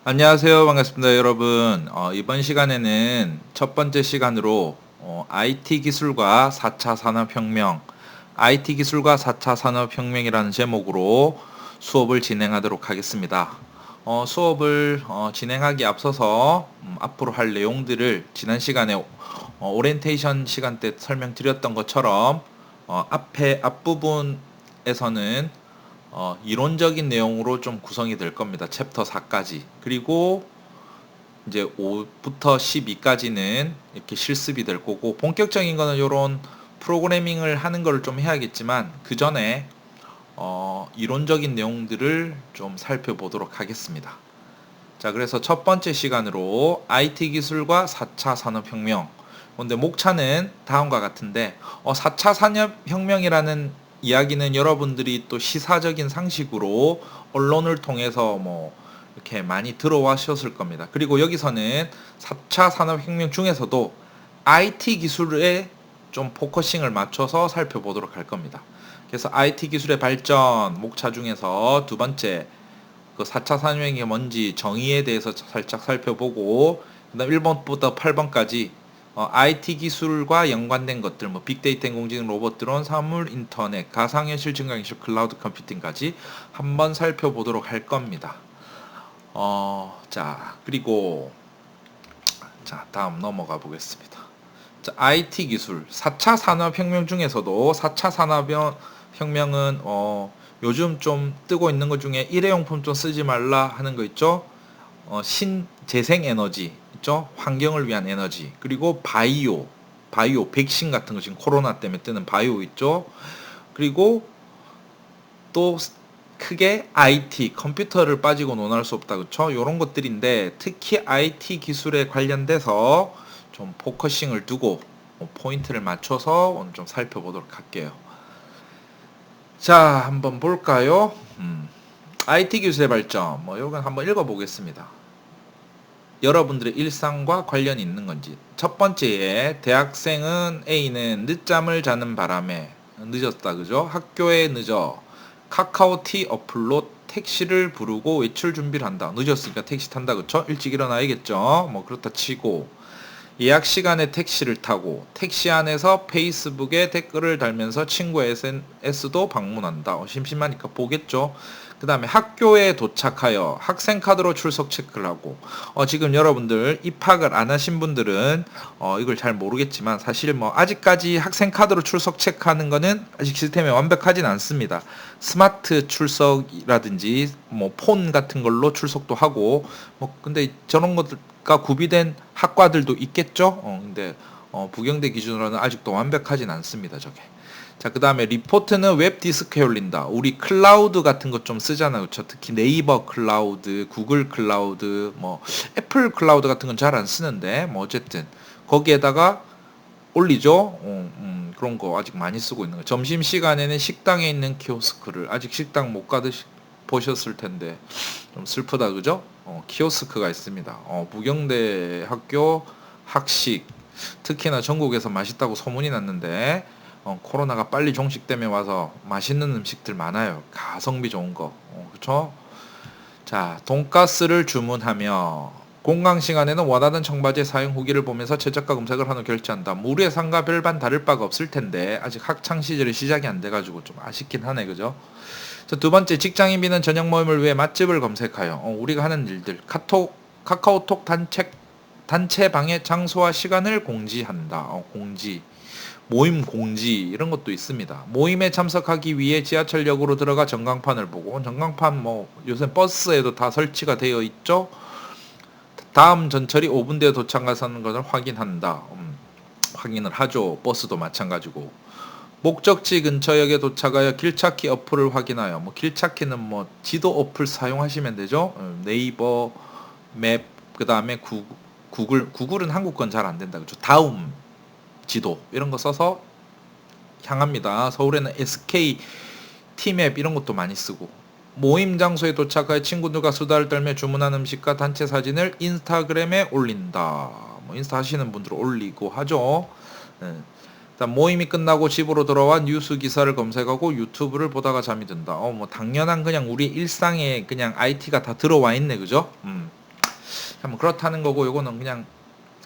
안녕하세요. 반갑습니다, 여러분. 이번 시간에는 첫 번째 시간으로 IT 기술과 4차 산업혁명, IT 기술과 4차 산업혁명이라는 제목으로 수업을 진행하도록 하겠습니다. 수업을 진행하기 앞서서 앞으로 할 내용들을 지난 시간에 오리엔테이션 시간 때 설명드렸던 것처럼 앞부분에서는 이론적인 내용으로 좀 구성이 될 겁니다. 챕터 4까지. 그리고 이제 5부터 12까지는 이렇게 실습이 될 거고, 본격적인 거는 이런 프로그래밍을 하는 걸 좀 해야겠지만, 그 전에 이론적인 내용들을 좀 살펴보도록 하겠습니다. 자, 그래서 첫 번째 시간으로 IT 기술과 4차 산업혁명. 근데 목차는 다음과 같은데, 4차 산업혁명이라는 이야기는 여러분들이 또 시사적인 상식으로 언론을 통해서 뭐 이렇게 많이 들어와셨을 겁니다. 그리고 여기서는 4차 산업혁명 중에서도 IT 기술에 좀 포커싱을 맞춰서 살펴보도록 할 겁니다. 그래서 IT 기술의 발전 목차 중에서 두 번째, 그 4차 산업혁명이 뭔지 정의에 대해서 살짝 살펴보고, 그다음 1번부터 8번까지 IT 기술과 연관된 것들, 뭐 빅데이터, 인공지능, 로봇, 드론, 사물, 인터넷, 가상현실, 증강현실, 클라우드 컴퓨팅까지 한번 살펴보도록 할 겁니다. 자, 그리고 자, 다음 넘어가 보겠습니다. 자, IT 기술, 4차 산업혁명 중에서도 4차 산업혁명은 요즘 좀 뜨고 있는 것 중에 일회용품 좀 쓰지 말라 하는 거 있죠? 재생에너지 있죠? 환경을 위한 에너지. 그리고 바이오, 백신 같은 거 지금 코로나 때문에 뜨는 바이오 있죠? 그리고 또 크게 IT, 컴퓨터를 빠지고 논할 수 없다. 그쵸? 요런 것들인데, 특히 IT 기술에 관련돼서 좀 포커싱을 두고 포인트를 맞춰서 오늘 좀 살펴보도록 할게요. 자, 한번 볼까요? IT 기술의 발전, 뭐 이건 한번 읽어보겠습니다. 여러분들의 일상과 관련이 있는 건지. 첫 번째에 대학생은 A는 늦잠을 자는 바람에 늦었다. 그죠? 학교에 늦어 카카오티 어플로 택시를 부르고 외출 준비를 한다. 늦었으니까 택시 탄다. 그쵸? 일찍 일어나야겠죠? 뭐 그렇다 치고, 예약 시간에 택시를 타고 택시 안에서 페이스북에 댓글을 달면서 친구 SNS도 방문한다. 심심하니까 보겠죠. 그 다음에 학교에 도착하여 학생 카드로 출석 체크를 하고, 지금 여러분들 입학을 안 하신 분들은 이걸 잘 모르겠지만, 사실 뭐 아직까지 학생 카드로 출석 체크하는 거는 아직 시스템이 완벽하진 않습니다. 스마트 출석이라든지 뭐 폰 같은 걸로 출석도 하고, 뭐 근데 저런 것들과 구비된 학과들도 있겠죠. 근데 부경대 기준으로는 아직도 완벽하진 않습니다, 저게. 자, 그 다음에 리포트는 웹 디스크에 올린다. 우리 클라우드 같은 거 좀 쓰잖아요. 그렇죠? 특히 네이버 클라우드, 구글 클라우드, 뭐 애플 클라우드 같은 건 잘 안 쓰는데, 뭐 어쨌든 거기에다가 올리죠. 그런 거 아직 많이 쓰고 있는 거. 점심 시간에는 식당에 있는 키오스크를, 아직 식당 못 보셨을 텐데 좀 슬프다, 그죠? 키오스크가 있습니다. 부경대 학교 학식, 특히나 전국에서 맛있다고 소문이 났는데, 코로나가 빨리 종식되면 와서 맛있는 음식들 많아요. 가성비 좋은 거. 그렇죠? 자, 돈가스를 주문하며 공강 시간에는 원하는 청바지 사용 후기를 보면서 최저가 검색을 한 후 결제한다. 무료 상가 별반 다를 바가 없을 텐데 아직 학창 시절이 시작이 안 돼가지고 좀 아쉽긴 하네, 그죠? 자, 두 번째, 직장인비는 저녁 모임을 위해 맛집을 검색하여 우리가 하는 일들, 카카오톡 단체방의 장소와 시간을 공지한다. 공지. 모임 공지 이런 것도 있습니다. 모임에 참석하기 위해 지하철역으로 들어가 전광판을 보고, 전광판 뭐 요새 버스에도 다 설치가 되어 있죠. 다음 전철이 5분 뒤에 도착하는 것을 확인한다. 확인을 하죠. 버스도 마찬가지고. 목적지 근처역에 도착하여 길찾기 어플을 확인하여, 뭐 길찾기는 뭐 지도 어플 사용하시면 되죠. 네이버 맵, 그 다음에 구글은 한국 건 잘 안 된다. 그렇죠. 다음 지도 이런 거 써서 향합니다. 서울에는 SK 티맵 이런 것도 많이 쓰고, 모임 장소에 도착하여 친구들과 수다를 떨며 주문한 음식과 단체 사진을 인스타그램에 올린다. 뭐 인스타 하시는 분들 올리고 하죠. 네. 모임이 끝나고 집으로 돌아와 뉴스 기사를 검색하고 유튜브를 보다가 잠이 든다. 뭐 당연한 그냥 우리 일상에 그냥 IT가 다 들어와 있네, 그죠? 뭐 그렇다는 거고, 요거는 그냥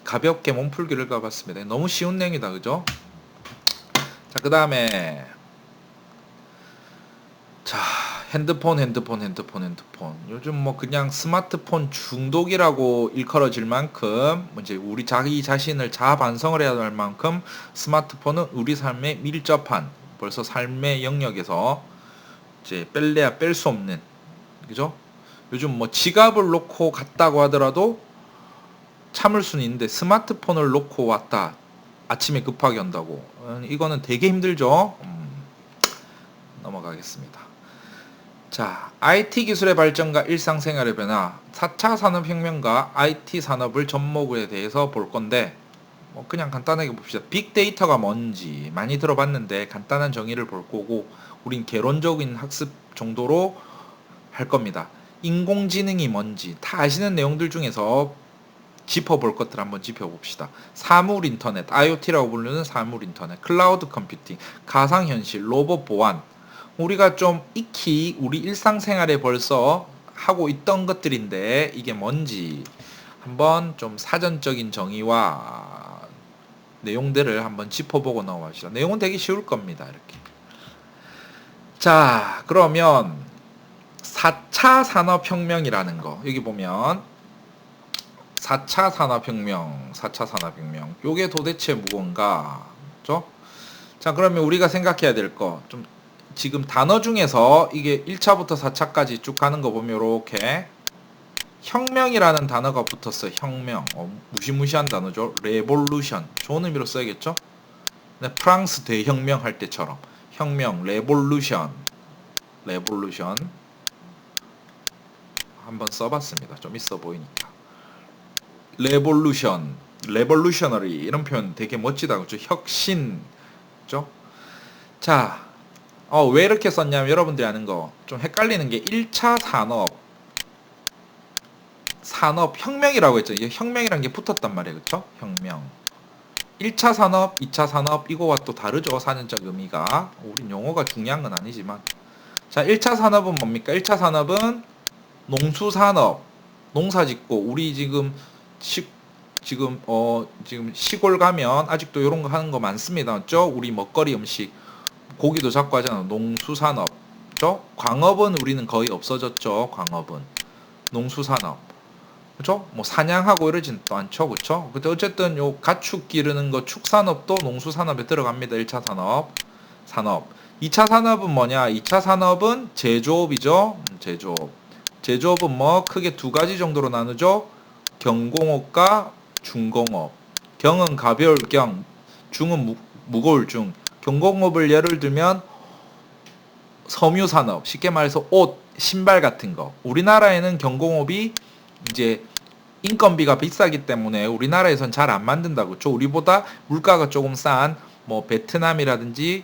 가볍게 몸풀기를 가봤습니다. 너무 쉬운 내용이다, 그죠? 자, 그 다음에 자, 핸드폰. 요즘 뭐 그냥 스마트폰 중독이라고 일컬어질 만큼 이제 우리 자기 자신을 자아 반성을 해야 할 만큼 스마트폰은 우리 삶에 밀접한, 벌써 삶의 영역에서 이제 뺄래야 뺄 수 없는, 그죠? 요즘 뭐 지갑을 놓고 갔다고 하더라도 참을 수는 있는데 스마트폰을 놓고 왔다, 아침에 급하게 온다고, 이거는 되게 힘들죠. 넘어가겠습니다. 자, IT 기술의 발전과 일상생활의 변화, 4차 산업혁명과 IT 산업을 접목에 대해서 볼 건데, 뭐 그냥 간단하게 봅시다. 빅데이터가 뭔지 많이 들어봤는데 간단한 정의를 볼 거고, 우린 개론적인 학습 정도로 할 겁니다. 인공지능이 뭔지 다 아시는 내용들 중에서 짚어볼 것들 한번 짚어봅시다. 사물 인터넷, IoT라고 부르는 사물 인터넷, 클라우드 컴퓨팅, 가상현실, 로봇 보안, 우리가 좀 익히 우리 일상생활에 벌써 하고 있던 것들인데 이게 뭔지 한번 좀 사전적인 정의와 내용들을 한번 짚어보고 넘어갑시다. 내용은 되게 쉬울 겁니다. 이렇게. 자, 그러면 4차 산업혁명이라는 거, 여기 보면 4차 산업혁명, 요게 도대체 무언가, 그죠? 자, 그러면 우리가 생각해야 될 거, 좀 지금 단어 중에서 이게 1차부터 4차까지 쭉 가는 거 보면 이렇게 혁명이라는 단어가 붙었어요. 혁명. 무시무시한 단어죠. 레볼루션. 좋은 의미로 써야겠죠? 네, 프랑스 대혁명 할 때처럼 혁명, 레볼루션 한번 써봤습니다. 좀 있어 보이니까. 레볼루셔너리, 이런 표현 되게 멋지다, 그죠? 혁신, 그죠? 자, 왜 이렇게 썼냐면 여러분들이 아는 거 좀 헷갈리는 게 1차 산업혁명이라고 했죠. 이게 혁명이라는 게 붙었단 말이에요. 그쵸? 혁명. 1차 산업, 2차 산업, 이거와 또 다르죠. 사전적 의미가. 우린 용어가 중요한 건 아니지만. 자, 1차 산업은 뭡니까? 1차 산업은 농수산업, 농사 짓고, 우리 지금 지금 시골 가면 아직도 이런 거 하는 거 많습니다. 맞죠? 우리 먹거리 음식, 고기도 잡고 하잖아. 농수산업. 그죠? 광업은 우리는 거의 없어졌죠. 광업은. 농수산업. 그죠? 뭐 사냥하고 이러진 또 않죠. 그쵸? 근데 어쨌든 요 가축 기르는 거 축산업도 농수산업에 들어갑니다. 1차 산업. 2차 산업은 뭐냐? 2차 산업은 제조업이죠. 제조업은 뭐 크게 두 가지 정도로 나누죠. 경공업과 중공업. 경은 가벼울 경, 중은 무거울 중. 경공업을 예를 들면 섬유산업, 쉽게 말해서 옷, 신발 같은 거. 우리나라에는 경공업이 이제 인건비가 비싸기 때문에 우리나라에선 잘 안 만든다고. 우리보다 물가가 조금 싼 뭐 베트남이라든지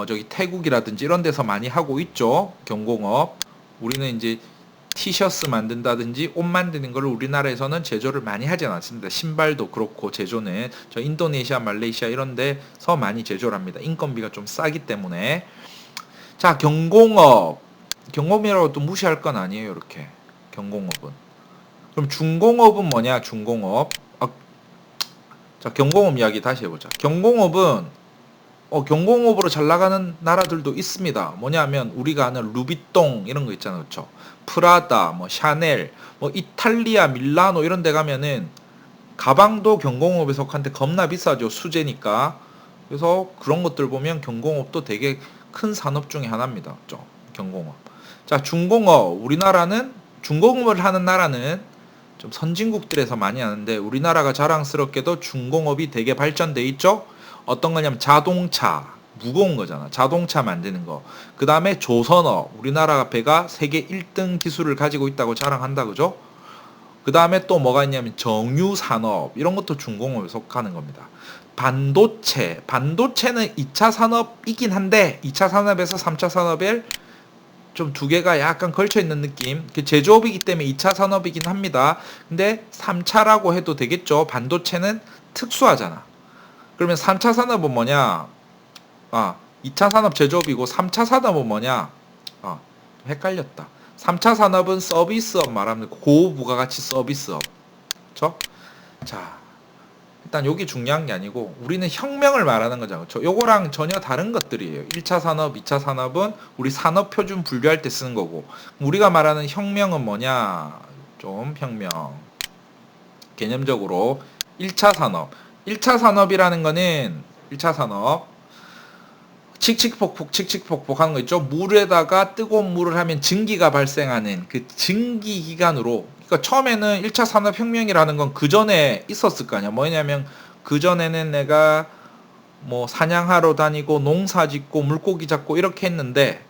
저기 태국이라든지 이런 데서 많이 하고 있죠. 경공업. 우리는 이제 티셔츠 만든다든지 옷 만드는 걸 우리나라에서는 제조를 많이 하지 않습니다. 신발도 그렇고 제조는 저 인도네시아, 말레이시아 이런 데서 많이 제조를 합니다. 인건비가 좀 싸기 때문에. 자, 경공업이라고 또 무시할 건 아니에요. 이렇게 경공업은. 그럼 중공업은 뭐냐? 중공업. 자, 경공업 이야기 다시 해보자. 경공업으로 잘 나가는 나라들도 있습니다. 뭐냐면 우리가 아는 루비통 이런 거 있잖아요. 그렇죠? 프라다, 뭐 샤넬, 뭐 이탈리아, 밀라노 이런 데 가면은 가방도 경공업에 속한데 겁나 비싸죠. 수제니까. 그래서 그런 것들 보면 경공업도 되게 큰 산업 중에 하나입니다. 그렇죠? 경공업. 자, 중공업. 우리나라는 중공업을 하는 나라는 좀 선진국들에서 많이 하는데 우리나라가 자랑스럽게도 중공업이 되게 발전돼 있죠. 어떤 거냐면 자동차, 무거운 거잖아. 자동차 만드는 거. 그 다음에 조선업. 우리나라가 배가 세계 1등 기술을 가지고 있다고 자랑한다. 그죠? 그 다음에 또 뭐가 있냐면 정유산업. 이런 것도 중공업에 속하는 겁니다. 반도체는 2차 산업이긴 한데 2차 산업에서 3차 산업에 좀 두 개가 약간 걸쳐 있는 느낌. 제조업이기 때문에 2차 산업이긴 합니다. 근데 3차라고 해도 되겠죠. 반도체는 특수하잖아. 그러면 3차 산업은 뭐냐? 2차 산업 제조업이고 3차 산업은 뭐냐? 헷갈렸다. 3차 산업은 서비스업 말합니다. 고부가가치 서비스업. 그렇죠? 자, 일단 여기 중요한 게 아니고 우리는 혁명을 말하는 거잖아요. 요거랑 전혀 다른 것들이에요. 1차 산업, 2차 산업은 우리 산업 표준 분류할 때 쓰는 거고, 우리가 말하는 혁명은 뭐냐? 좀 혁명. 개념적으로 1차 산업. 1차 산업이라는 거는 1차 산업 칙칙폭폭 하는 거 있죠. 물에다가 뜨거운 물을 하면 증기가 발생하는 그 증기 기관으로, 그러니까 처음에는 1차 산업혁명이라는 건 그 전에 있었을 거 아니야. 뭐냐면 그 전에는 내가 뭐 사냥하러 다니고 농사 짓고 물고기 잡고 이렇게 했는데,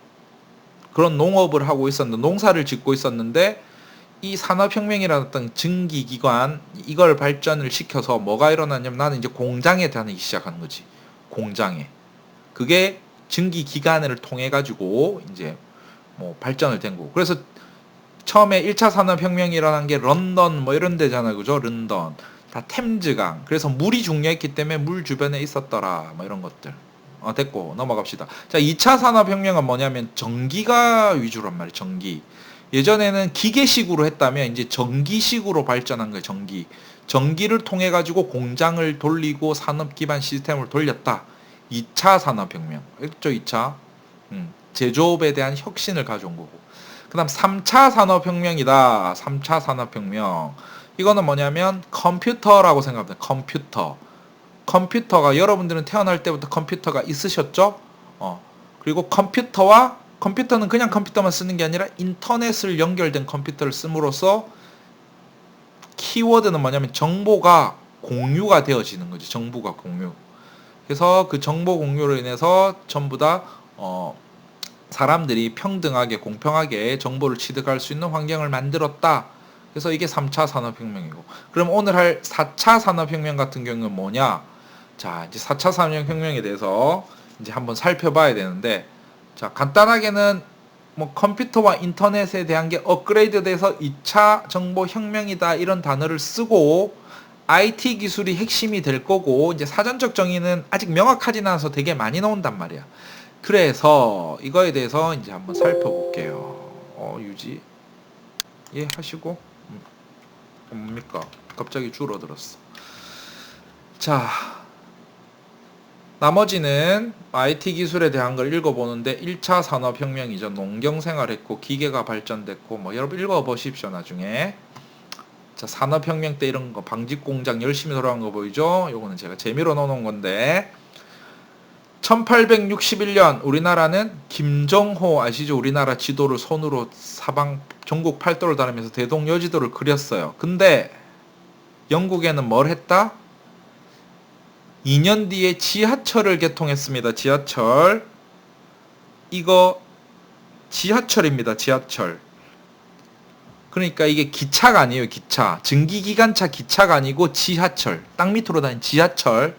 그런 농업을 하고 있었는데, 농사를 짓고 있었는데, 이 산업혁명이라는 어떤 증기기관 이걸 발전을 시켜서 뭐가 일어났냐면, 나는 이제 공장에 다니기 시작하는 거지. 공장에. 그게 증기기관을 통해 가지고 이제 뭐 발전을 된 거고. 그래서 처음에 1차 산업혁명이 일어난 게 런던 뭐 이런 데잖아요. 그죠? 런던. 다 템즈강. 그래서 물이 중요했기 때문에 물 주변에 있었더라. 뭐 이런 것들. 됐고 넘어갑시다. 자, 2차 산업혁명은 뭐냐면 전기가 위주란 말이에요. 전기. 예전에는 기계식으로 했다면 이제 전기식으로 발전한 거예요. 전기를 통해 가지고 공장을 돌리고 산업 기반 시스템을 돌렸다. 2차 산업혁명. 있죠, 2차. 제조업에 대한 혁신을 가져온 거고. 그 다음 3차 산업혁명이다. 3차 산업혁명. 이거는 뭐냐면 컴퓨터라고 생각합니다. 컴퓨터가 여러분들은 태어날 때부터 컴퓨터가 있으셨죠? 그리고 컴퓨터는 그냥 컴퓨터만 쓰는 게 아니라 인터넷을 연결된 컴퓨터를 씀으로써 키워드는 뭐냐면 정보가 공유가 되어지는 거지. 정보가 공유. 그래서 그 정보 공유로 인해서 전부 다 사람들이 평등하게 공평하게 정보를 취득할 수 있는 환경을 만들었다. 그래서 이게 3차 산업혁명이고, 그럼 오늘 할 4차 산업혁명 같은 경우는 뭐냐? 자, 이제 4차 산업혁명에 대해서 이제 한번 살펴봐야 되는데, 자, 간단하게는 뭐 컴퓨터와 인터넷에 대한 게 업그레이드 돼서 2차 정보혁명이다 이런 단어를 쓰고, IT 기술이 핵심이 될 거고, 이제 사전적 정의는 아직 명확하진 않아서 되게 많이 나온단 말이야. 그래서 이거에 대해서 이제 한번 살펴볼게요. 유지 예 하시고. 뭡니까? 갑자기 줄어들었어. 자, 나머지는 IT 기술에 대한 걸 읽어보는데, 1차 산업혁명이죠. 농경생활했고 기계가 발전됐고 뭐 여러분 읽어보십시오 나중에. 자, 산업혁명 때 이런 거 방직공장 열심히 돌아간 거 보이죠? 요거는 제가 재미로 넣어놓은 건데, 1861년 우리나라는 김정호 아시죠? 우리나라 지도를 손으로 사방 전국 팔도를 다니면서 대동여지도를 그렸어요. 근데 영국에는 뭘 했다? 2년 뒤에 지하철을 개통했습니다. 지하철. 이거 지하철입니다. 지하철. 그러니까 이게 기차가 아니에요. 기차. 증기기관차 기차가 아니고 지하철. 땅 밑으로 다니는 지하철.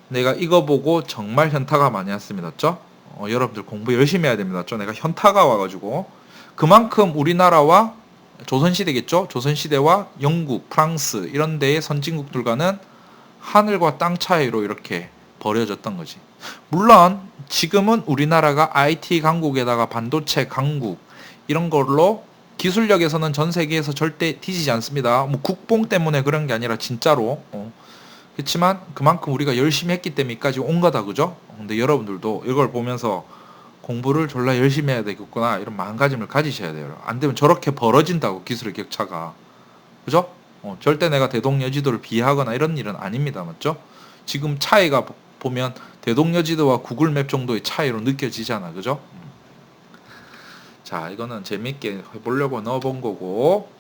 내가 이거 보고 정말 현타가 많이 왔습니다. 맞죠? 여러분들 공부 열심히 해야 됩니다. 맞죠? 내가 현타가 와가지고. 그만큼 우리나라와 조선시대겠죠? 조선시대와 영국, 프랑스 이런 데의 선진국들과는 하늘과 땅 차이로 이렇게 벌어졌던 거지. 물론 지금은 우리나라가 IT 강국에다가 반도체 강국 이런 걸로 기술력에서는 전 세계에서 절대 뒤지지 않습니다. 뭐 국뽕 때문에 그런 게 아니라 진짜로. 그렇지만 그만큼 우리가 열심히 했기 때문에까지 온 거다. 그죠? 근데 여러분들도 이걸 보면서 공부를 졸라 열심히 해야 되겠구나 이런 마음가짐을 가지셔야 돼요. 안 되면 저렇게 벌어진다고, 기술의 격차가. 그죠? 절대 내가 대동여지도를 비하하거나 이런 일은 아닙니다. 맞죠? 지금 차이가 보면 대동여지도와 구글맵 정도의 차이로 느껴지잖아. 그죠? 자, 이거는 재밌게 해보려고 넣어본 거고.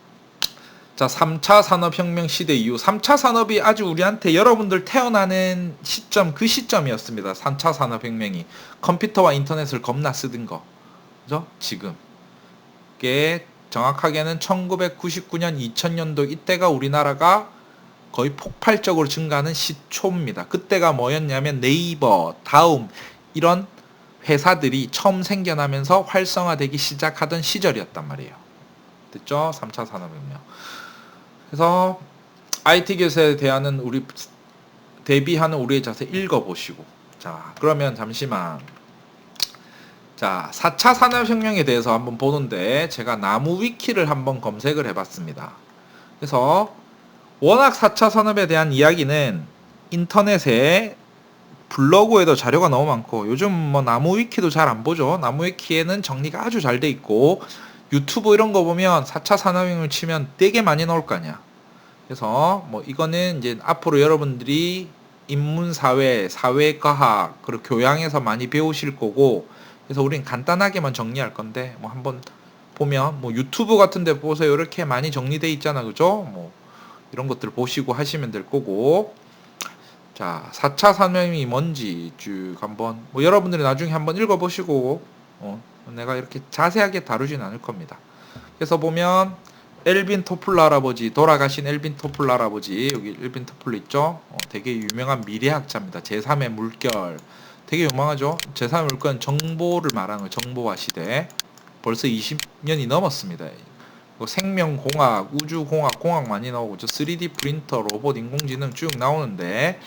자, 3차 산업혁명 시대 이후 3차 산업이 아주 우리한테 여러분들 태어나는 시점, 그 시점이었습니다. 3차 산업혁명이. 컴퓨터와 인터넷을 겁나 쓰던 거. 그죠? 지금. 이게 정확하게는 1999년, 2000년도 이때가 우리나라가 거의 폭발적으로 증가하는 시초입니다. 그때가 뭐였냐면 네이버, 다음 이런 회사들이 처음 생겨나면서 활성화되기 시작하던 시절이었단 말이에요. 됐죠? 3차 산업혁명. 그래서 IT 기술에 대한 대비하는 우리의 자세 읽어보시고. 자, 그러면 잠시만. 자, 4차 산업혁명에 대해서 한번 보는데, 제가 나무 위키를 한번 검색을 해봤습니다. 그래서 워낙 4차 산업에 대한 이야기는 인터넷에 블로그에도 자료가 너무 많고 요즘 뭐 나무 위키도 잘 안 보죠. 나무 위키에는 정리가 아주 잘 돼 있고 유튜브 이런 거 보면 4차 산업혁명을 치면 되게 많이 나올 거 아니야. 그래서 뭐 이거는 이제 앞으로 여러분들이 인문사회, 사회과학, 그리고 교양에서 많이 배우실 거고 그래서 우린 간단하게만 정리할 건데 뭐 한번 보면 뭐 유튜브 같은 데 보세요. 이렇게 많이 정리돼 있잖아. 그죠? 뭐 이런 것들 보시고 하시면 될 거고 자, 4차 산업이 뭔지 쭉 한번 뭐 여러분들이 나중에 한번 읽어보시고 내가 이렇게 자세하게 다루진 않을 겁니다. 그래서 보면 엘빈 토플러 할아버지 돌아가신 엘빈 토플러 할아버지 여기 엘빈 토플러 있죠? 되게 유명한 미래학자입니다. 제3의 물결 되게 유명하죠? 제3의 물결은 정보를 말하는 거예요. 정보화 시대 벌써 20년이 넘었습니다. 생명공학, 우주공학, 공학 많이 나오고 저 3D 프린터, 로봇, 인공지능 쭉 나오는데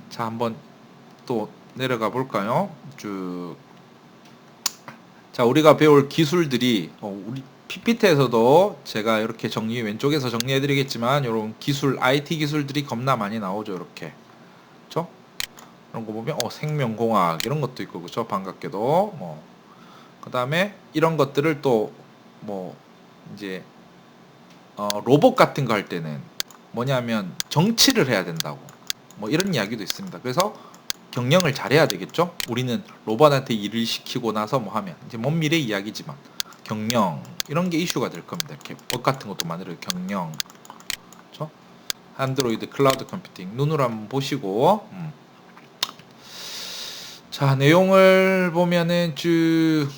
자 한번 또 내려가 볼까요? 쭉. 자 우리가 배울 기술들이 우리 PPT에서도 제가 이렇게 정리 왼쪽에서 정리해 드리겠지만 이런 기술 IT 기술들이 겁나 많이 나오죠. 이렇게 그렇죠? 이런 거 보면 생명공학 이런 것도 있고 그렇죠? 반갑게도 뭐 그다음에 이런 것들을 또 뭐 이제 로봇 같은 거 할 때는 뭐냐면 정치를 해야 된다고 뭐 이런 이야기도 있습니다. 그래서 경영을 잘해야 되겠죠. 우리는 로봇한테 일을 시키고 나서 뭐 하면 이제 먼 미래 이야기지만 경영 이런 게 이슈가 될 겁니다. 이렇게 법 같은 것도 만들어요. 경영 그렇죠? 안드로이드 클라우드 컴퓨팅 눈으로 한번 보시고 자 내용을 보면은 쭉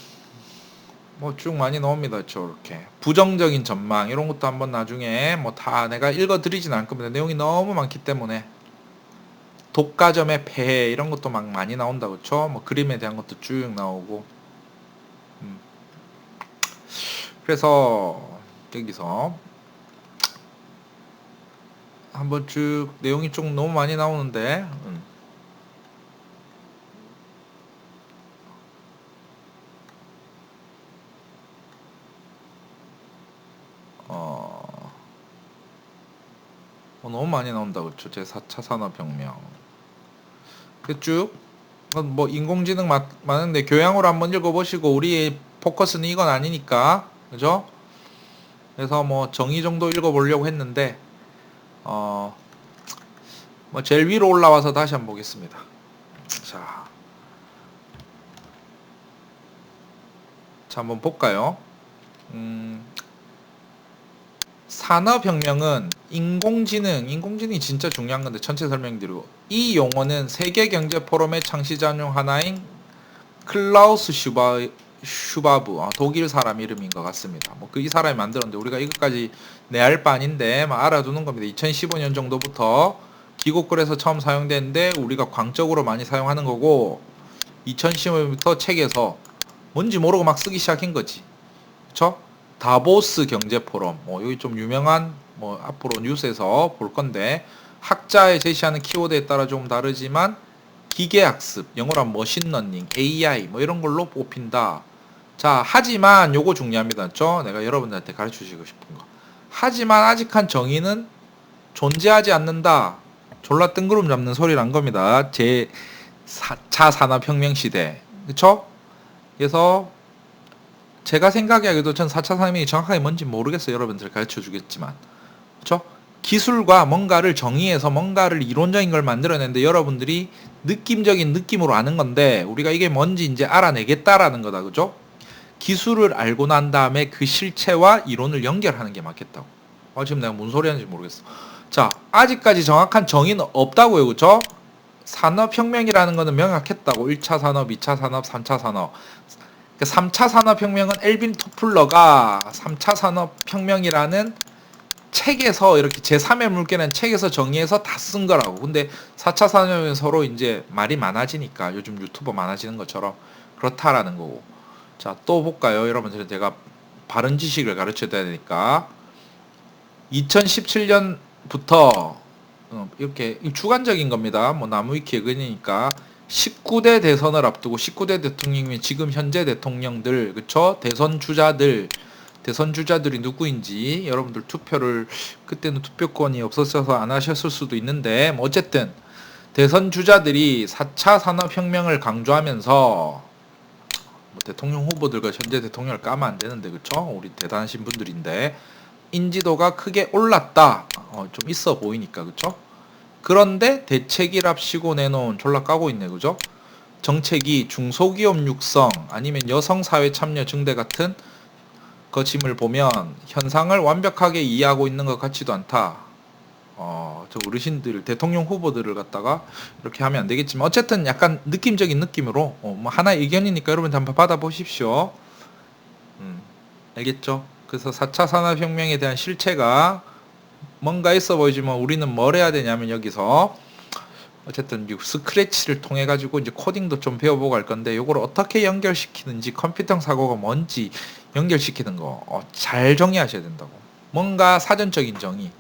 많이 나옵니다. 저렇게 부정적인 전망 이런 것도 한번 나중에 뭐 다 내가 읽어드리진 않을 겁니다. 내용이 너무 많기 때문에 독과점의 폐해 이런 것도 막 많이 나온다 그렇죠? 뭐 그림에 대한 것도 쭉 나오고 그래서 여기서 한번 쭉 내용이 좀 너무 많이 나오는데 너무 많이 나온다 그렇죠? 제4차 산업혁명 쭉 뭐 인공지능 많은데 교양으로 한번 읽어보시고 우리의 포커스는 이건 아니니까 그죠? 그래서 뭐 정의 정도 읽어보려고 했는데 뭐 제일 위로 올라와서 다시 한번 보겠습니다. 자 한번 볼까요? 산업혁명은 인공지능이 진짜 중요한 건데 전체 설명드리고 이 용어는 세계경제포럼의 창시자 중 하나인 클라우스 슈바브 독일 사람 이름인 것 같습니다. 뭐 이 사람이 만들었는데 우리가 이것까지 내할 바 아닌데 알아두는 겁니다. 2015년 정도부터 기곡글에서 처음 사용됐는데 우리가 광적으로 많이 사용하는 거고 2015년부터 책에서 뭔지 모르고 막 쓰기 시작한 거지. 그쵸? 다보스 경제포럼 여기 좀 유명한 앞으로 뉴스에서 볼 건데 학자의 제시하는 키워드에 따라 좀 다르지만 기계학습 영어로 하면 머신러닝 AI 이런 걸로 뽑힌다. 자 하지만 요거 중요합니다. 그렇죠? 내가 여러분들한테 가르쳐주고 싶은 거 하지만 아직한 정의는 존재하지 않는다. 졸라 뜬구름 잡는 소리란 겁니다. 제4차 산업혁명 시대 그쵸? 그래서 제가 생각하기에도 전 4차 산업이 정확하게 뭔지 모르겠어요. 여러분들 가르쳐 주겠지만 그렇죠? 기술과 뭔가를 정의해서 뭔가를 이론적인 걸 만들어내는데 여러분들이 느낌적인 느낌으로 아는 건데 우리가 이게 뭔지 이제 알아내겠다라는 거다. 그죠? 기술을 알고 난 다음에 그 실체와 이론을 연결하는 게 맞겠다고. 지금 내가 뭔 소리 하는지 모르겠어. 자, 아직까지 정확한 정의는 없다고요. 그죠? 산업혁명이라는 거는 명확했다고. 1차 산업, 2차 산업, 3차 산업. 3차 산업혁명은 엘빈 토플러가 3차 산업혁명이라는 책에서 이렇게 제3의 물결이라는 책에서 정의해서 다 쓴 거라고. 근데 4차 산업혁명은 서로 이제 말이 많아지니까 요즘 유튜버 많아지는 것처럼 그렇다라는 거고. 자, 또 볼까요? 여러분들 제가 바른 지식을 가르쳐야 되니까 2017년부터 이렇게 주관적인 겁니다. 뭐 나무위키의 근이니까 19대 대선을 앞두고 19대 대통령이 지금 현재 대통령들 그쵸? 대선 주자들 대선 주자들이 누구인지 여러분들 투표를 그때는 투표권이 없었어서 안 하셨을 수도 있는데 뭐 어쨌든 대선 주자들이 4차 산업혁명을 강조하면서 뭐 대통령 후보들과 현재 대통령을 까면 안 되는데 그쵸? 우리 대단하신 분들인데 인지도가 크게 올랐다. 좀 있어 보이니까 그쵸? 그런데 대책이랍시고 내놓은 졸라 까고 있네 그죠? 정책이 중소기업 육성 아니면 여성 사회 참여 증대 같은 거침을 보면 현상을 완벽하게 이해하고 있는 것 같지도 않다. 저 어르신들 대통령 후보들을 갖다가 이렇게 하면 안 되겠지만 어쨌든 약간 느낌적인 느낌으로 뭐 하나의 의견이니까 여러분 한번 받아보십시오. 알겠죠? 그래서 4차 산업혁명에 대한 실체가 뭔가 있어 보이지만 우리는 뭘 해야 되냐면 여기서 어쨌든 스크래치를 통해 가지고 이제 코딩도 좀 배워보고 할 건데 요걸 어떻게 연결시키는지 컴퓨터 사고가 뭔지 연결시키는 거 잘 정리하셔야 된다고. 뭔가 사전적인 정의.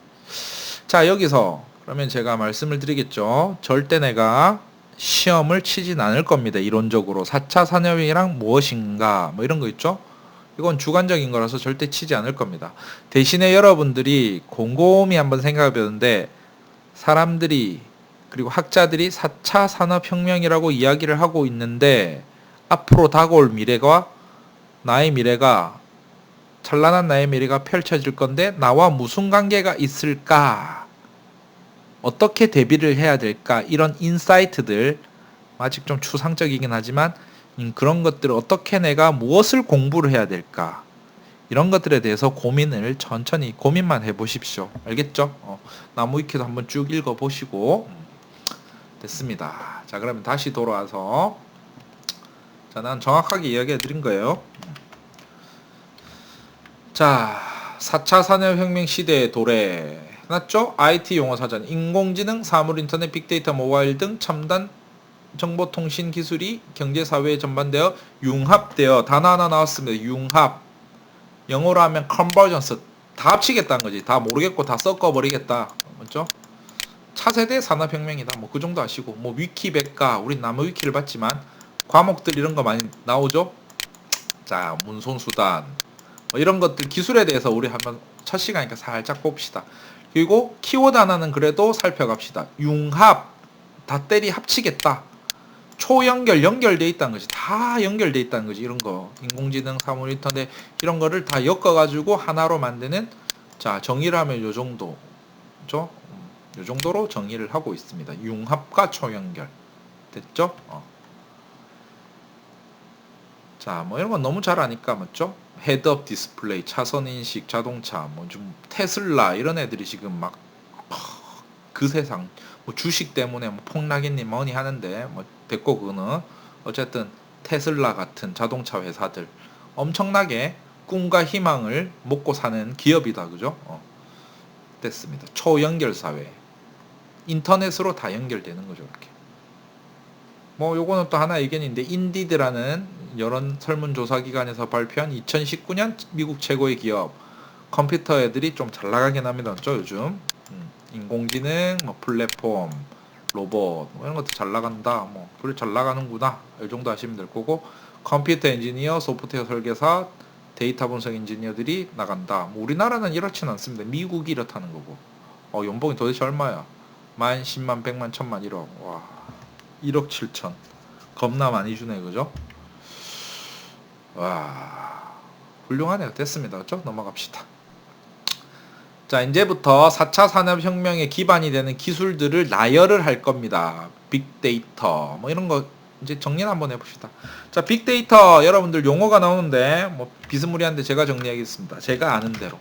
자 여기서 그러면 제가 말씀을 드리겠죠. 절대 내가 시험을 치진 않을 겁니다. 이론적으로 4차 산업혁명이랑 무엇인가 뭐 이런 거 있죠. 이건 주관적인 거라서 절대 치지 않을 겁니다. 대신에 여러분들이 곰곰이 한번 생각해 보는데 사람들이 그리고 학자들이 4차 산업혁명이라고 이야기를 하고 있는데 앞으로 다가올 미래가 나의 미래가 찬란한 나의 미래가 펼쳐질 건데 나와 무슨 관계가 있을까? 어떻게 대비를 해야 될까? 이런 인사이트들 아직 좀 추상적이긴 하지만 그런 것들을 어떻게 내가 무엇을 공부를 해야 될까? 이런 것들에 대해서 고민을 천천히 고민만 해보십시오. 알겠죠? 나무위키도 한번 쭉 읽어보시고 됐습니다. 자 그러면 다시 돌아와서 자 난 정확하게 이야기해 드린 거예요. 자 4차 산업혁명 시대의 도래 해놨죠? IT 용어사전 인공지능, 사물인터넷, 빅데이터, 모바일 등 첨단 정보통신 기술이 경제사회에 전반되어 융합되어 단어 하나 나왔습니다. 융합 영어로 하면 컨버전스 다 합치겠다는 거지. 다 모르겠고 다 섞어버리겠다. 맞죠? 차세대 산업혁명이다. 뭐 그 정도 아시고 뭐 위키백과 우린 나무 위키를 봤지만 과목들 이런 거 많이 나오죠. 자 문손수단 뭐 이런 것들 기술에 대해서 우리 한번 첫 시간이니까 살짝 봅시다. 그리고 키워드 하나는 그래도 살펴갑시다. 융합 다 때리 합치겠다. 초연결 연결돼 있다는 거지. 다 연결돼 있다는 거지. 이런 거 인공지능, 사물 인터넷 이런 거를 다 엮어가지고 하나로 만드는 자 정의를 하면 요 정도 죠? 요 정도로 정의를 하고 있습니다. 융합과 초연결 됐죠? 자, 뭐 이런 건 너무 잘 아니까 맞죠? 헤드업 디스플레이, 차선 인식, 자동차, 뭐 좀 테슬라 이런 애들이 지금 막 그 세상 뭐 주식 때문에 뭐 폭락이니 뭐니 하는데 뭐 됐고 그거는 어쨌든 테슬라 같은 자동차 회사들 엄청나게 꿈과 희망을 먹고 사는 기업이다 그죠? 됐습니다. 초연결 사회 인터넷으로 다 연결되는 거죠 이렇게. 뭐 요거는 또 하나 의견인데 인디드라는 여론 설문조사 기관에서 발표한 2019년 미국 최고의 기업 컴퓨터 애들이 좀 잘 나가긴 합니다. 맞죠 요즘 인공지능, 뭐 플랫폼, 로봇 뭐 이런 것도 잘 나간다. 뭐 그래 잘 나가는구나. 이 정도 하시면 될 거고 컴퓨터 엔지니어, 소프트웨어 설계사, 데이터 분석 엔지니어들이 나간다. 뭐 우리나라는 이렇지는 않습니다. 미국이 이렇다는 거고. 연봉이 도대체 얼마야? 만, 10만, 100만, 1000만, 1억. 와, 1억 7천. 겁나 많이 주네, 그죠? 와, 훌륭하네요. 됐습니다. 그죠? 넘어갑시다. 자, 이제부터 4차 산업혁명의 기반이 되는 기술들을 나열을 할 겁니다. 빅데이터, 뭐 이런 거 이제 정리를 한번 해봅시다. 자, 빅데이터 여러분들 용어가 나오는데 뭐 비스무리한데 제가 정리하겠습니다. 제가 아는 대로.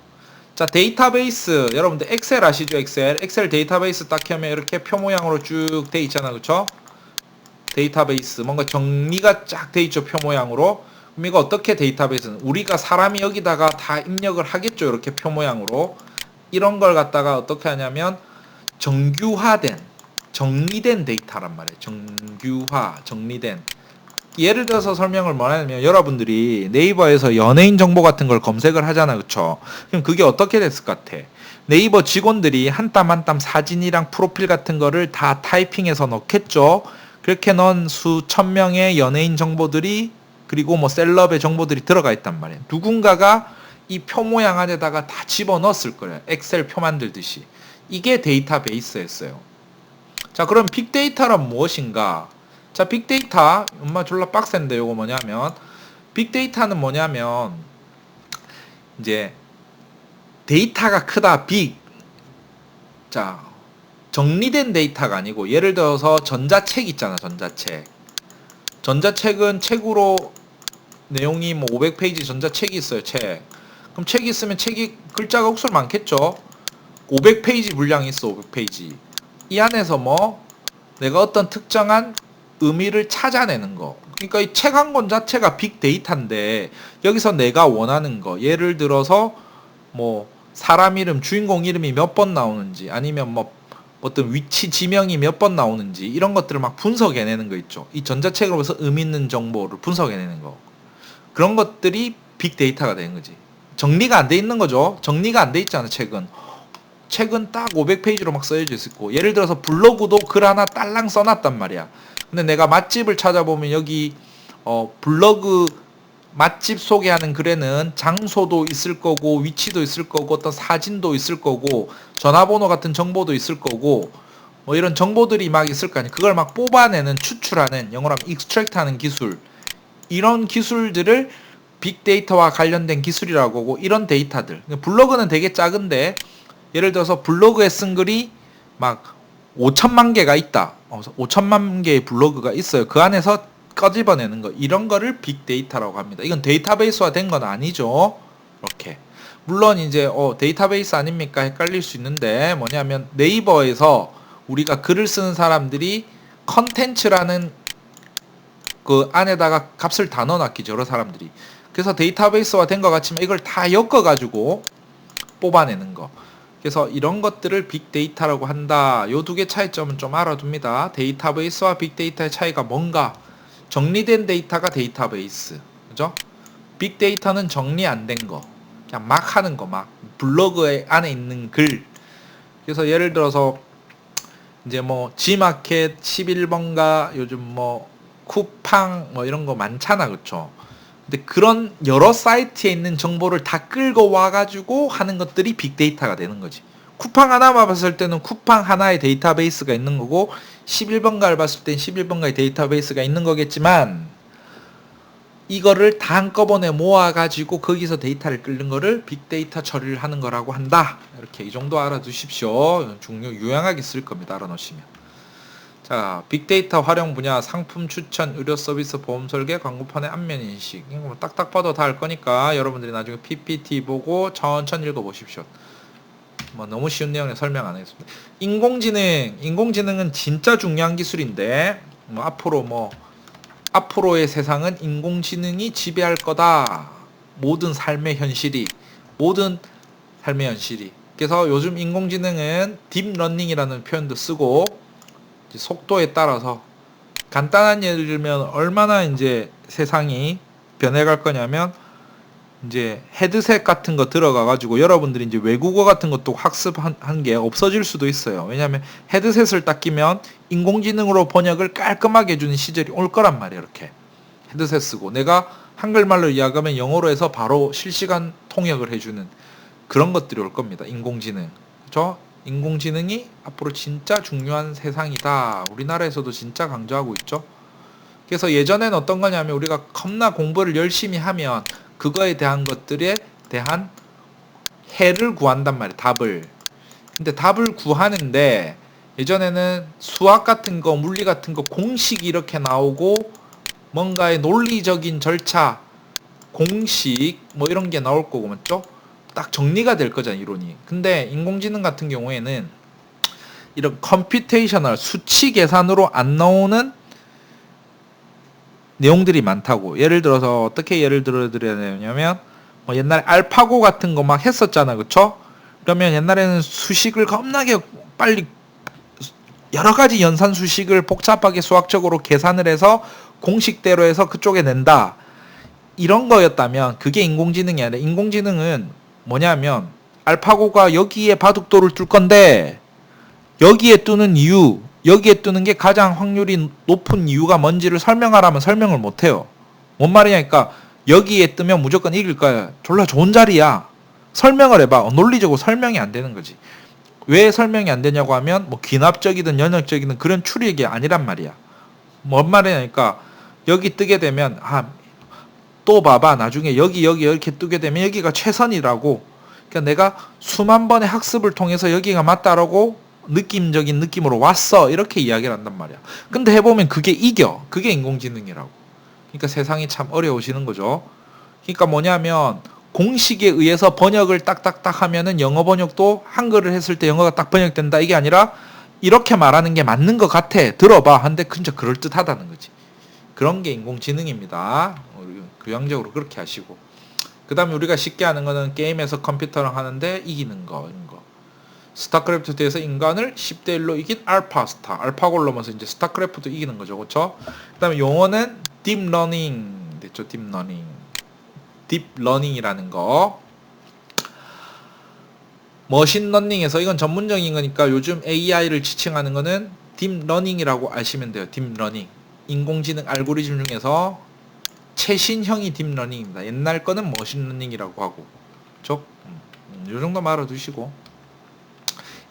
자, 데이터베이스 여러분들 엑셀 아시죠? 엑셀 데이터베이스 딱 켜면 이렇게 표 모양으로 쭉 돼 있잖아, 그쵸? 데이터베이스 뭔가 정리가 쫙 돼 있죠, 표 모양으로. 그럼 이거 어떻게 데이터베이스는 우리가 사람이 여기다가 다 입력을 하겠죠, 이렇게 표 모양으로. 이런 걸 갖다가 어떻게 하냐면 정규화된 정리된 데이터란 말이에요. 정규화 정리된. 예를 들어서 설명을 뭐 하냐면 여러분들이 네이버에서 연예인 정보 같은 걸 검색을 하잖아, 그쵸? 그럼 그게 어떻게 됐을 것 같아? 네이버 직원들이 한 땀 한 땀 사진이랑 프로필 같은 거를 다 타이핑해서 넣겠죠. 그렇게 넣은 수천 명의 연예인 정보들이 그리고 뭐 셀럽의 정보들이 들어가 있단 말이에요. 누군가가 이 표 모양 안에다가 다 집어넣었을 거예요. 엑셀 표 만들듯이. 이게 데이터베이스였어요. 자, 그럼 빅데이터란 무엇인가? 자, 빅데이터, 엄마 졸라 빡센데 요거 뭐냐면, 빅데이터는 뭐냐면, 이제 데이터가 크다, 빅. 자, 정리된 데이터가 아니고, 예를 들어서 전자책 있잖아, 전자책. 전자책은 책으로 내용이 뭐 500페이지 전자책이 있어요, 책. 그럼 책이 있으면 책이 글자가 억수로 많겠죠? 500페이지 분량이 있어, 500페이지. 이 안에서 뭐 내가 어떤 특정한 의미를 찾아내는 거. 그러니까 이 책 한 권 자체가 빅데이터인데 여기서 내가 원하는 거. 예를 들어서 뭐 사람 이름, 주인공 이름이 몇 번 나오는지 아니면 뭐 어떤 위치 지명이 몇 번 나오는지 이런 것들을 막 분석해내는 거 있죠. 이 전자책으로서 의미 있는 정보를 분석해내는 거. 그런 것들이 빅데이터가 되는 거지. 정리가 안 돼 있는 거죠. 정리가 안 돼 있잖아, 책은. 책은 딱 500페이지로 막 써져 있고, 예를 들어서 블로그도 글 하나 딸랑 써놨단 말이야. 근데 내가 맛집을 찾아보면 여기 블로그 맛집 소개하는 글에는 장소도 있을 거고, 위치도 있을 거고, 어떤 사진도 있을 거고, 전화번호 같은 정보도 있을 거고, 뭐 이런 정보들이 막 있을 거 아니야. 그걸 막 뽑아내는, 추출하는, 영어로 하면 익스트랙트 하는 기술. 이런 기술들을 빅데이터와 관련된 기술이라고 하고, 이런 데이터들. 블로그는 되게 작은데, 예를 들어서 블로그에 쓴 글이 막 5천만 개가 있다. 5천만 개의 블로그가 있어요. 그 안에서 꺼집어내는 거. 이런 거를 빅데이터라고 합니다. 이건 데이터베이스화 된 건 아니죠. 이렇게. 물론 이제 데이터베이스 아닙니까? 헷갈릴 수 있는데 뭐냐면 네이버에서 우리가 글을 쓰는 사람들이 컨텐츠라는 그 안에다가 값을 다 넣어놨기죠. 여러 사람들이. 그래서 데이터베이스화 된 것 같지만 이걸 다 엮어가지고 뽑아내는 거. 그래서 이런 것들을 빅데이터라고 한다. 요 두 개 차이점은 좀 알아둡니다. 데이터베이스와 빅데이터의 차이가 뭔가? 정리된 데이터가 데이터베이스. 그죠? 빅데이터는 정리 안 된 거. 그냥 막 하는 거, 막. 블로그 안에 있는 글. 그래서 예를 들어서 이제 뭐 G마켓 11번가 요즘 뭐 쿠팡 뭐 이런 거 많잖아. 그쵸? 근데 그런 여러 사이트에 있는 정보를 다 끌고 와가지고 하는 것들이 빅데이터가 되는 거지. 쿠팡 하나만 봤을 때는 쿠팡 하나의 데이터베이스가 있는 거고 11번가를 봤을 땐 11번가의 데이터베이스가 있는 거겠지만 이거를 다 한꺼번에 모아가지고 거기서 데이터를 끌는 거를 빅데이터 처리를 하는 거라고 한다. 이렇게 이 정도 알아두십시오. 유용하게 쓸 겁니다. 알아놓으시면. 자, 빅데이터 활용 분야, 상품 추천, 의료 서비스, 보험 설계, 광고판의 안면 인식. 이거 뭐 딱딱 봐도 다 알 거니까 여러분들이 나중에 PPT 보고 천천히 읽어보십시오. 뭐 너무 쉬운 내용에 설명 안 하겠습니다. 인공지능은 진짜 중요한 기술인데 뭐 앞으로의 세상은 인공지능이 지배할 거다. 모든 삶의 현실이. 그래서 요즘 인공지능은 딥러닝이라는 표현도 쓰고 속도에 따라서 간단한 예를 들면 얼마나 이제 세상이 변해갈 거냐면 이제 헤드셋 같은 거 들어가 가지고 여러분들이 이제 외국어 같은 것도 학습한 게 없어질 수도 있어요. 왜냐하면 헤드셋을 딱 끼면 인공지능으로 번역을 깔끔하게 해주는 시절이 올 거란 말이에요. 이렇게 헤드셋 쓰고 내가 한글말로 이야기하면 영어로 해서 바로 실시간 통역을 해주는 그런 것들이 올 겁니다. 인공지능. 그렇죠? 인공지능이 앞으로 진짜 중요한 세상이다. 우리나라에서도 진짜 강조하고 있죠. 그래서 예전에는 어떤 거냐면 우리가 겁나 공부를 열심히 하면 그거에 대한 것들에 대한 해를 구한단 말이에요. 답을. 근데 답을 구하는데 예전에는 수학 같은 거, 물리 같은 거 공식이 이렇게 나오고 뭔가의 논리적인 절차, 공식 뭐 이런 게 나올 거고 맞죠? 딱 정리가 될 거잖아요, 이론이. 근데 인공지능 같은 경우에는 이런 컴퓨테이셔널 수치 계산으로 안 나오는 내용들이 많다고. 예를 들어서 어떻게 예를 들어드려야 되냐면 뭐 옛날에 알파고 같은 거 막 했었잖아, 그쵸? 그러면 옛날에는 수식을 겁나게 빨리 여러 가지 연산 수식을 복잡하게 수학적으로 계산을 해서 공식대로 해서 그쪽에 낸다. 이런 거였다면 그게 인공지능이 아니라 인공지능은 뭐냐면 알파고가 여기에 바둑돌을 뚫 건데 여기에 뜨는 이유, 여기에 뜨는 게 가장 확률이 높은 이유가 뭔지를 설명하라면 설명을 못해요. 뭔 말이냐니까 여기에 뜨면 무조건 이길 거야. 졸라 좋은 자리야. 설명을 해봐. 논리적으로 설명이 안 되는 거지. 왜 설명이 안 되냐고 하면 뭐 귀납적이든 연역적이든 그런 추리력이 아니란 말이야. 뭔 말이냐니까 여기 뜨게 되면 또 봐봐. 나중에 여기 이렇게 뜨게 되면 여기가 최선이라고. 그러니까 내가 수만 번의 학습을 통해서 여기가 맞다라고 느낌적인 느낌으로 왔어. 이렇게 이야기를 한단 말이야. 근데 해보면 그게 이겨. 그게 인공지능이라고. 그러니까 세상이 참 어려우시는 거죠. 그러니까 뭐냐면 공식에 의해서 번역을 딱딱딱 하면은 영어 번역도 한글을 했을 때 영어가 딱 번역된다. 이게 아니라 이렇게 말하는 게 맞는 것 같아. 들어봐. 한데 진짜 그럴듯하다는 거지. 그런 게 인공지능입니다. 교양적으로 그렇게 하시고. 그 다음에 우리가 쉽게 하는 거는 게임에서 컴퓨터랑 하는데 이기는 거, 이런 거. 스타크래프트 대에서 인간을 10대 1로 이긴 알파스타. 알파고를 넘어서 이제 스타크래프트 이기는 거죠. 그렇죠? 그 다음에 용어는 딥러닝 됐죠. 딥러닝. 딥러닝이라는 거. 머신러닝에서 이건 전문적인 거니까 요즘 AI를 지칭하는 거는 딥러닝이라고 아시면 돼요. 딥러닝. 인공지능 알고리즘 중에서 최신형이 딥러닝입니다. 옛날 거는 머신러닝이라고 하고. 그렇죠? 이 정도 알아두시고.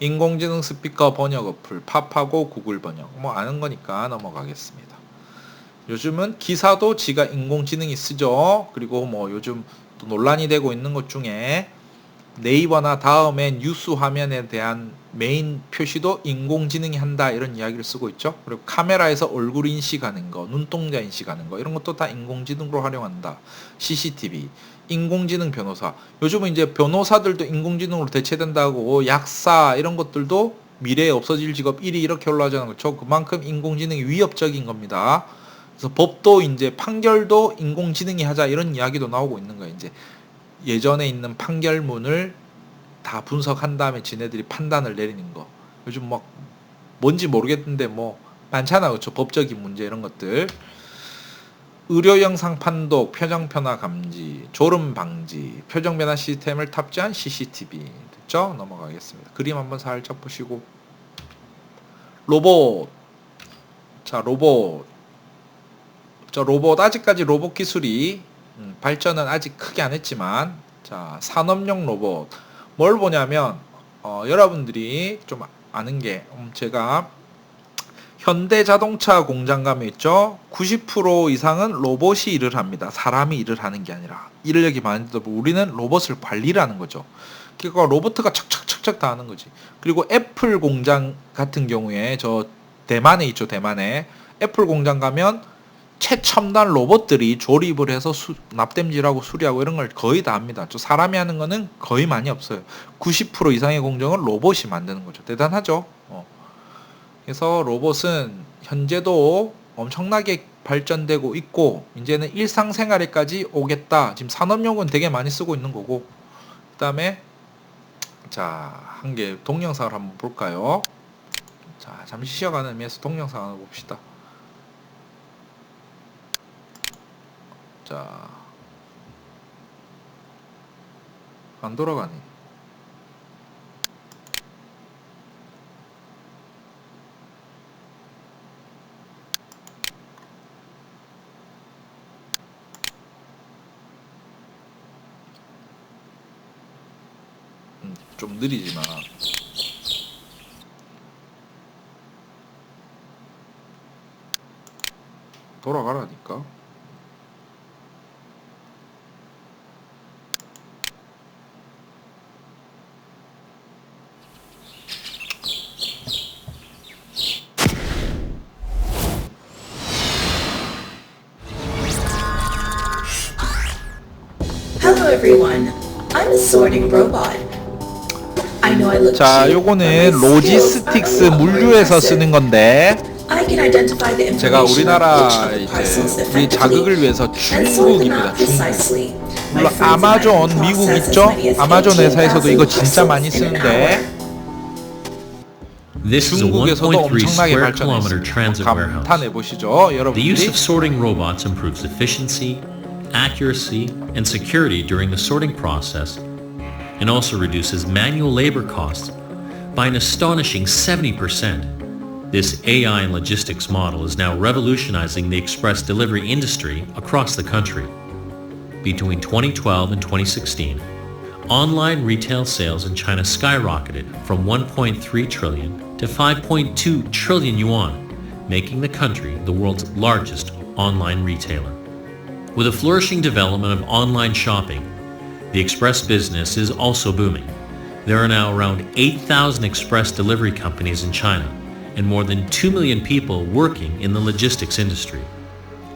인공지능 스피커 번역 어플 팝하고 구글 번역 뭐 아는 거니까 넘어가겠습니다. 요즘은 기사도 지가 인공지능이 쓰죠. 그리고 뭐 요즘 또 논란이 되고 있는 것 중에 네이버나 다음에 뉴스 화면에 대한 메인 표시도 인공지능이 한다 이런 이야기를 쓰고 있죠. 그리고 카메라에서 얼굴 인식하는 거, 눈동자 인식하는 거 이런 것도 다 인공지능으로 활용한다. CCTV, 인공지능 변호사. 요즘은 이제 변호사들도 인공지능으로 대체된다고 약사 이런 것들도 미래에 없어질 직업 1위 이렇게 올라가잖아요. 그렇죠? 그만큼 인공지능이 위협적인 겁니다. 그래서 법도 이제 판결도 인공지능이 하자 이런 이야기도 나오고 있는 거예요. 이제 예전에 있는 판결문을 다 분석한 다음에 지네들이 판단을 내리는 거. 요즘 막 뭔지 모르겠는데 뭐 많잖아. 그렇죠? 법적인 문제 이런 것들. 의료 영상 판독, 표정 변화 감지, 졸음 방지, 표정 변화 시스템을 탑재한 CCTV. 됐죠? 넘어가겠습니다. 그림 한번 살짝 보시고. 로봇. 자, 로봇. 로봇 아직까지 로봇 기술이 발전은 아직 크게 안 했지만 자 산업용 로봇 뭘 보냐면 여러분들이 좀 아는 게 제가 현대자동차 공장 가면 있죠 90% 이상은 로봇이 일을 합니다. 사람이 일을 하는 게 아니라 인력이 많은데도 우리는 로봇을 관리를 하는 거죠. 그러니까 로봇가 착착착착 다 하는 거지. 그리고 애플 공장 같은 경우에 저 대만에 있죠. 대만에 애플 공장 가면 최첨단 로봇들이 조립을 해서 납땜질하고 수리하고 이런 걸 거의 다 합니다. 저 사람이 하는 거는 거의 많이 없어요. 90% 이상의 공정을 로봇이 만드는 거죠. 대단하죠. 그래서 로봇은 현재도 엄청나게 발전되고 있고 이제는 일상생활에까지 오겠다. 지금 산업용은 되게 많이 쓰고 있는 거고 그 다음에 자, 한 개 동영상을 한번 볼까요? 자, 잠시 쉬어가는 의미에서 동영상을 한번 봅시다. 자, 안 돌아가네. 좀 느리지만 돌아가라니까. Hello everyone, I'm a sorting robot. I know I look 자, cheap, 요거는 but my skills are 로지스틱스 a lot more 물류에서 impressive. 쓰는 건데 I can identify the 제가 information on 우리나라 each of the parcels 이제 우리 effectively 자극을 위해서 and sort them 중국입니다. out 중국. precisely. My 물론 friends and I 아마존 can 미국 process as 있죠? many as 아마존 회사에서도 이거 18,000 진짜 많이 parcels in an 쓰는데 hour. This is a 중국에서도 1.3 엄청나게 square kilometer 발전했습니다. transit warehouse. 감탄해 보시죠, The 여러분들이. use of sorting robots improves efficiency, accuracy, and security during the sorting process, and also reduces manual labor costs by an astonishing 70%. This AI and logistics model is now revolutionizing the express delivery industry across the country. between 2012 and 2016, online retail sales in China skyrocketed from 1.3 trillion to 5.2 trillion yuan, making the country the world's largest online retailer. With a flourishing development of online shopping, the express business is also booming. There are now around 8,000 express delivery companies in China and more than 2 million people working in the logistics industry.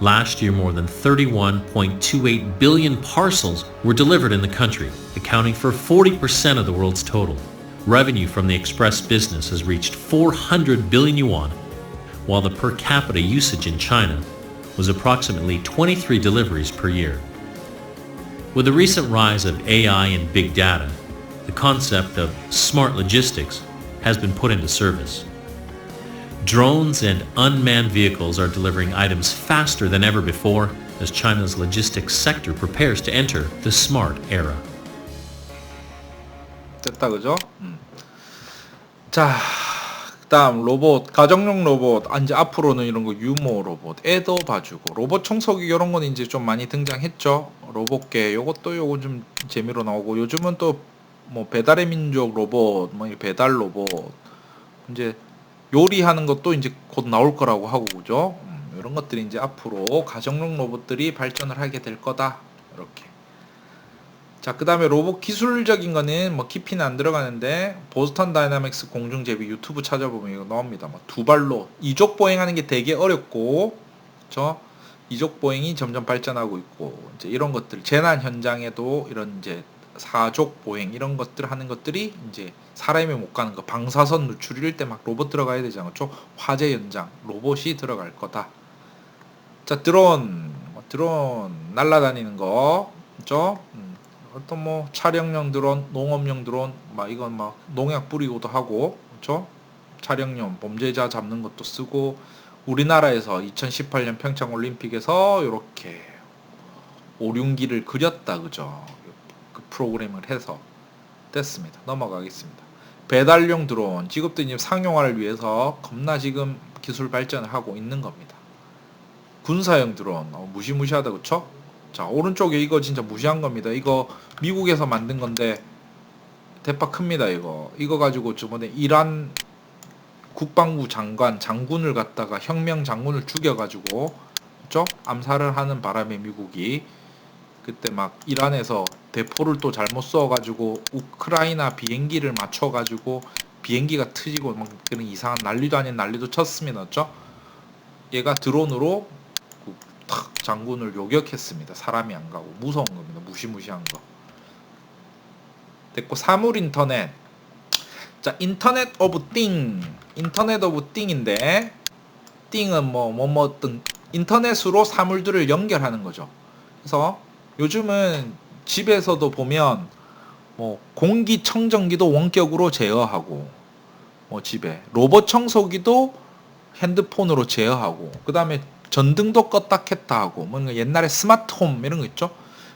Last year, more than 31.28 billion parcels were delivered in the country, accounting for 40% of the world's total. Revenue from the express business has reached 400 billion yuan, while the per capita usage in China was approximately 23 deliveries per year. With the recent rise of AI and big data, the concept of smart logistics has been put into service. Drones and unmanned vehicles are delivering items faster than ever before as China's logistics sector prepares to enter the smart era. 됐다 그죠? 자, 그다음 로봇, 가정용 로봇, 이제 앞으로는 이런 거 유모 로봇, 애도 봐주고 로봇 청소기 이런 건 이제 좀 많이 등장했죠. 로봇계 요건 좀 재미로 나오고 요즘은 또 뭐 배달의 민족 로봇, 뭐 배달 로봇, 이제 요리하는 것도 이제 곧 나올 거라고 하고 그죠? 이런 것들이 이제 앞으로 가정용 로봇들이 발전을 하게 될 거다. 이렇게. 자, 그 다음에 로봇 기술적인 거는 뭐 깊이는 안 들어가는데 보스턴 다이나믹스 공중제비 유튜브 찾아보면 이거 나옵니다. 뭐 두 발로 이족 보행하는 게 되게 어렵고, 그죠? 이족 보행이 점점 발전하고 있고, 이제 이런 것들 재난 현장에도 이런 이제 사족 보행 이런 것들 하는 것들이 이제 사람이 못 가는 거, 방사선 누출일 때 막 로봇 들어가야 되지 않죠? 화재 현장 로봇이 들어갈 거다. 자, 드론 날라다니는 거, 그죠? 어떤 뭐 촬영용 드론, 농업용 드론, 막 이건 막 농약 뿌리고도 하고, 그렇죠? 촬영용 범죄자 잡는 것도 쓰고, 우리나라에서 2018년 평창 올림픽에서 이렇게 오륜기를 그렸다, 그죠? 그 프로그램을 해서 됐습니다. 넘어가겠습니다. 배달용 드론, 지금도 이제 상용화를 위해서 겁나 지금 기술 발전을 하고 있는 겁니다. 군사용 드론, 무시무시하다, 그렇죠? 자, 오른쪽에 이거 진짜 무시한 겁니다. 이거 미국에서 만든 건데 대박 큽니다. 이거 가지고 저번에 이란 국방부 장군을 갖다가 혁명 장군을 죽여가지고, 그죠? 암살을 하는 바람에 미국이 그때 막 이란에서 대포를 또 잘못 쏘아가지고 우크라이나 비행기를 맞춰가지고 비행기가 트지고 막 그런 이상한 난리도 아닌 난리도 쳤습니다. 그죠? 얘가 드론으로 탁 장군을 요격했습니다. 사람이 안 가고 무서운 겁니다. 무시무시한 거. 됐고, 사물 인터넷. 자, 인터넷 오브 띵인데 띵은 뭐 등 인터넷으로 사물들을 연결하는 거죠. 그래서 요즘은 집에서도 보면 뭐 공기청정기도 원격으로 제어하고, 뭐 집에 로봇 청소기도 핸드폰으로 제어하고, 그 다음에 전등도 껐다 켰다 하고, 뭐 옛날에 스마트홈 이런 거 있죠.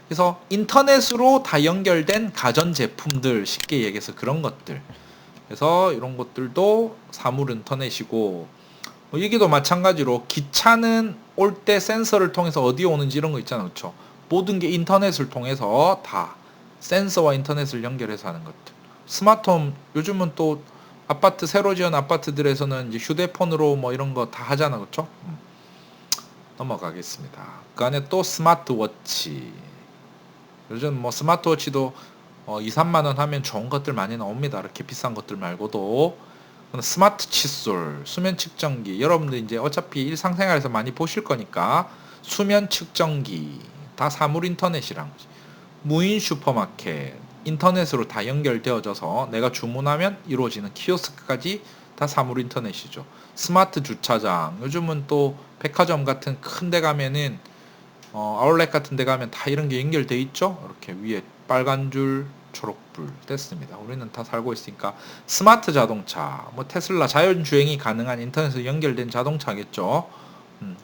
그래서 인터넷으로 다 연결된 가전 제품들, 쉽게 얘기해서 그런 것들. 그래서 이런 것들도 사물 인터넷이고, 뭐 여기도 마찬가지로 기차는 올 때 센서를 통해서 어디에 오는지 이런 거 있잖아요, 그렇죠? 모든 게 인터넷을 통해서 다 센서와 인터넷을 연결해서 하는 것들. 스마트홈 요즘은 또 아파트 새로 지은 아파트들에서는 이제 휴대폰으로 뭐 이런 거 다 하잖아, 그렇죠? 넘어가겠습니다. 그 안에 또 스마트워치. 요즘 뭐 스마트워치도 2, 3만 원 하면 좋은 것들 많이 나옵니다. 이렇게 비싼 것들 말고도. 스마트 칫솔, 수면 측정기. 여러분들 이제 어차피 일상생활에서 많이 보실 거니까 수면 측정기 다 사물 인터넷이란 거지. 무인 슈퍼마켓 인터넷으로 다 연결되어져서 내가 주문하면 이루어지는 키오스크까지 다 사물 인터넷이죠. 스마트 주차장. 요즘은 또 백화점 같은 큰 데 가면은 아울렛 같은 데 가면 다 이런 게 연결돼 있죠. 이렇게 위에 빨간 줄 초록불 됐습니다. 우리는 다 살고 있으니까. 스마트 자동차, 뭐 테슬라 자율주행이 가능한 인터넷에 연결된 자동차겠죠.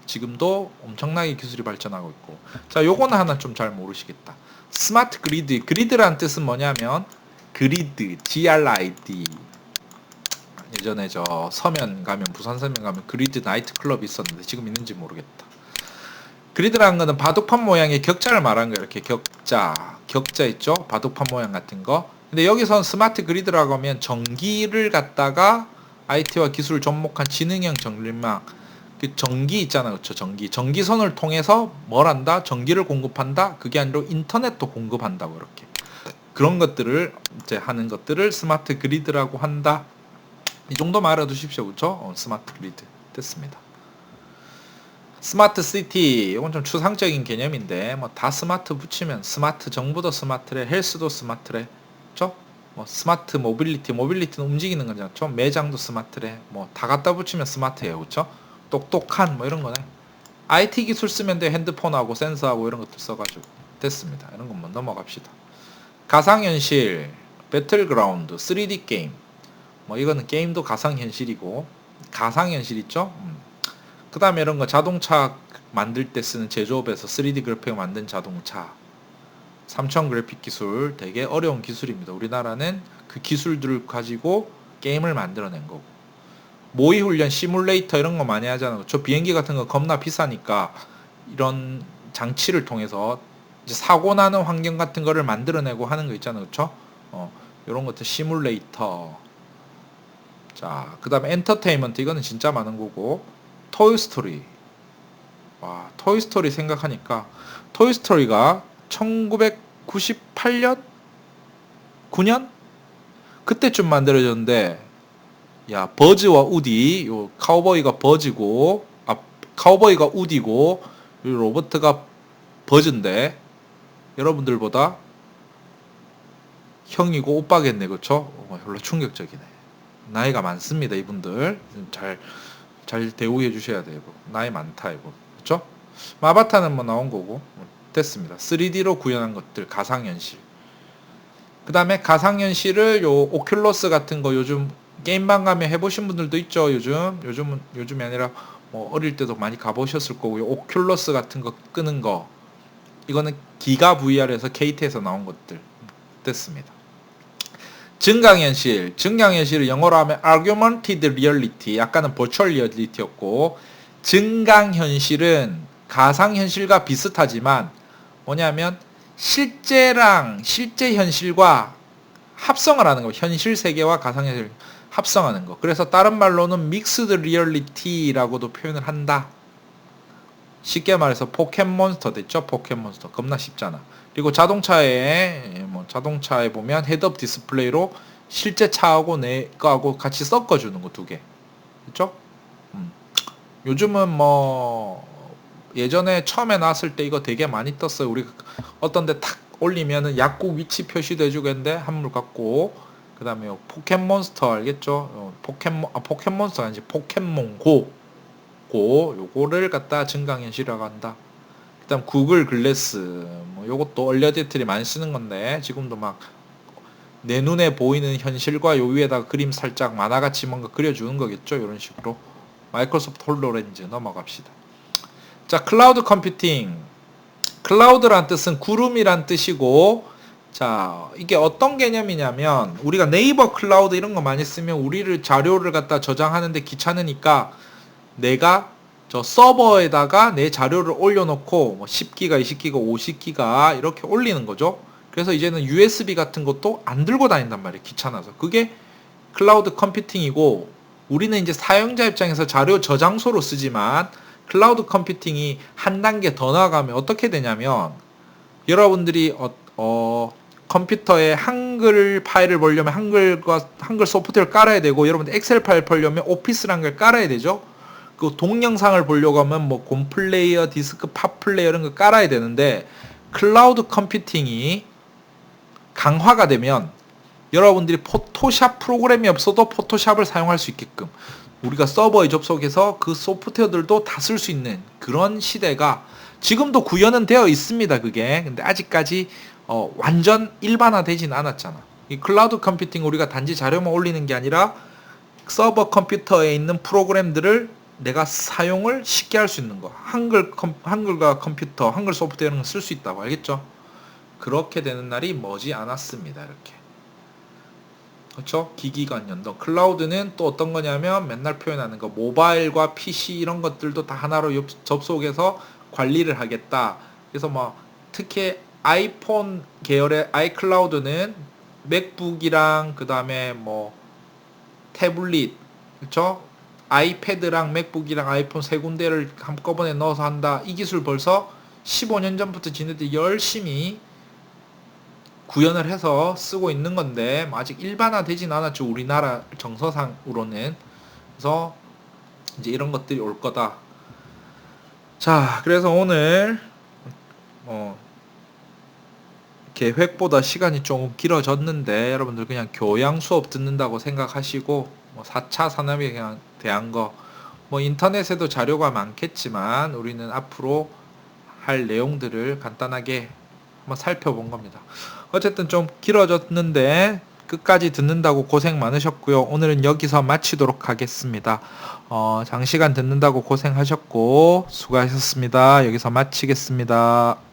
지금도 엄청나게 기술이 발전하고 있고. 자, 요거는 하나 좀 잘 모르시겠다. 스마트 그리드. 그리드라는 뜻은 뭐냐면 그리드, GRID. 예전에 저 서면 가면, 부산 서면 가면 그리드 나이트 클럽이 있었는데 지금 있는지 모르겠다. 그리드라는 거는 바둑판 모양의 격자를 말하는 거예요. 이렇게 격자 있죠? 바둑판 모양 같은 거. 근데 여기선 스마트 그리드라고 하면 전기를 갖다가 IT와 기술을 접목한 지능형 전기망, 그 전기 있잖아요. 그렇죠? 전기선을 통해서 뭘 한다? 전기를 공급한다? 그게 아니라 인터넷도 공급한다고 이렇게. 그런 것들을 이제 하는 것들을 스마트 그리드라고 한다. 이 정도만 알아두십시오. 그렇죠? 스마트 그리드 됐습니다. 스마트 시티, 이건 좀 추상적인 개념인데 뭐 다 스마트 붙이면 스마트 정부도 스마트래, 헬스도 스마트래, 그렇죠? 뭐 스마트 모빌리티는 움직이는 거잖아, 그렇죠? 매장도 스마트래, 뭐 다 갖다 붙이면 스마트예요, 그렇죠? 똑똑한 뭐 이런 거네. IT 기술 쓰면 돼. 핸드폰하고 센서하고 이런 것들 써가지고 됐습니다. 이런 건 뭐 넘어갑시다. 가상현실, 배틀그라운드, 3D 게임, 뭐 이거는 게임도 가상현실이고 가상현실 있죠? 그 다음에 이런 거 자동차 만들 때 쓰는 제조업에서 3D 그래픽을 만든 자동차, 3000 그래픽 기술 되게 어려운 기술입니다. 우리나라는 그 기술들을 가지고 게임을 만들어낸 거고, 모의훈련 시뮬레이터 이런 거 많이 하잖아요. 저 비행기 같은 거 겁나 비싸니까 이런 장치를 통해서 이제 사고 나는 환경 같은 거를 만들어내고 하는 거 있잖아요. 그쵸? 이런 것들 시뮬레이터. 자, 그 다음에 엔터테인먼트, 이거는 진짜 많은 거고, 토이스토리. 와, 토이스토리 생각하니까 토이스토리가 1998년? 9년? 그때쯤 만들어졌는데, 야, 버즈와 우디, 요 카우보이가 버즈고, 카우보이가 우디고, 이 로버트가 버즈인데, 여러분들보다 형이고 오빠겠네, 그쵸? 별로 충격적이네. 나이가 많습니다, 이분들. 잘 대우해 주셔야 돼요. 나이 많다, 이거. 그쵸? 아바타는 뭐 나온 거고, 됐습니다. 3D로 구현한 것들, 가상현실. 그 다음에 가상현실을 요 오큘러스 같은 거 요즘 게임방 가면 해보신 분들도 있죠. 요즘이 아니라 뭐 어릴 때도 많이 가보셨을 거고, 요 오큘러스 같은 거 끄는 거, 이거는 기가 VR에서 KT에서 나온 것들 됐습니다. 증강현실을 영어로 하면 Augmented Reality, 약간은 Virtual Reality였고, 증강현실은 가상현실과 비슷하지만 뭐냐면 실제 현실과 합성을 하는 거, 현실 세계와 가상현실 합성하는 거. 그래서 다른 말로는 믹스드 리얼리티라고도 표현을 한다. 쉽게 말해서 포켓몬스터 됐죠? 포켓몬스터 겁나 쉽잖아. 그리고 자동차에 보면 헤드업 디스플레이로 실제 차하고 내 거하고 같이 섞어주는 거 2개. 그렇죠? 요즘은 뭐 예전에 처음에 나왔을 때 이거 되게 많이 떴어요. 우리 어떤 데 탁 올리면은 약국 위치 표시도 해주고 했는데, 한물 갖고, 그 다음에 포켓몬스터 알겠죠? 포켓몬스터 아니지, 포켓몬고. 요거를 갖다 증강현실이라고 한다. 그 다음 구글 글래스, 뭐 요것도 얼리어데이터들이 많이 쓰는 건데, 지금도 막 내 눈에 보이는 현실과 요 위에다가 그림 살짝 만화같이 뭔가 그려주는 거겠죠? 이런 식으로. 마이크로소프트 홀로렌즈 넘어갑시다. 자, 클라우드 컴퓨팅. 클라우드란 뜻은 구름이란 뜻이고, 자, 이게 어떤 개념이냐면, 우리가 네이버 클라우드 이런 거 많이 쓰면 우리를 자료를 갖다 저장하는데 귀찮으니까 내가 저 서버에다가 내 자료를 올려놓고 뭐 10기가, 20기가, 50기가 이렇게 올리는 거죠. 그래서 이제는 USB 같은 것도 안 들고 다닌단 말이에요. 귀찮아서. 그게 클라우드 컴퓨팅이고, 우리는 이제 사용자 입장에서 자료 저장소로 쓰지만, 클라우드 컴퓨팅이 한 단계 더 나아가면 어떻게 되냐면, 여러분들이 컴퓨터에 한글 파일을 보려면 한글 소프트웨어를 깔아야 되고, 여러분들 엑셀 파일 보려면 오피스라는 걸 깔아야 되죠. 그 동영상을 보려고 하면 뭐 곰플레이어, 디스크 팝 플레이어 이런 거 깔아야 되는데, 클라우드 컴퓨팅이 강화가 되면 여러분들이 포토샵 프로그램이 없어도 포토샵을 사용할 수 있게끔, 우리가 서버에 접속해서 그 소프트웨어들도 다 쓸 수 있는 그런 시대가 지금도 구현은 되어 있습니다. 그게. 근데 아직까지 완전 일반화되진 않았잖아. 이 클라우드 컴퓨팅, 우리가 단지 자료만 올리는 게 아니라 서버 컴퓨터에 있는 프로그램들을 내가 사용을 쉽게 할 수 있는 거. 한글과 컴퓨터, 한글 소프트웨어는 쓸 수 있다고. 알겠죠? 그렇게 되는 날이 머지 않았습니다. 이렇게. 그렇죠? 기기간 연동. 클라우드는 또 어떤 거냐면 맨날 표현하는 거, 모바일과 PC 이런 것들도 다 하나로 접속해서 관리를 하겠다. 그래서 뭐 특히 아이폰 계열의 아이클라우드는 맥북이랑 그 다음에 뭐 태블릿, 그쵸? 아이패드랑 맥북이랑 아이폰 세 군데를 한꺼번에 넣어서 한다. 이 기술 벌써 15년 전부터 지네들이 열심히 구현을 해서 쓰고 있는 건데 아직 일반화되진 않았죠. 우리나라 정서상으로는. 그래서 이제 이런 것들이 올 거다. 자, 그래서 오늘 계획보다 시간이 조금 길어졌는데 여러분들 그냥 교양 수업 듣는다고 생각하시고 뭐 4차 산업에 대한 거 뭐 인터넷에도 자료가 많겠지만 우리는 앞으로 할 내용들을 간단하게 한번 살펴본 겁니다. 어쨌든 좀 길어졌는데 끝까지 듣는다고 고생 많으셨고요. 오늘은 여기서 마치도록 하겠습니다. 장시간 듣는다고 고생하셨고 수고하셨습니다. 여기서 마치겠습니다.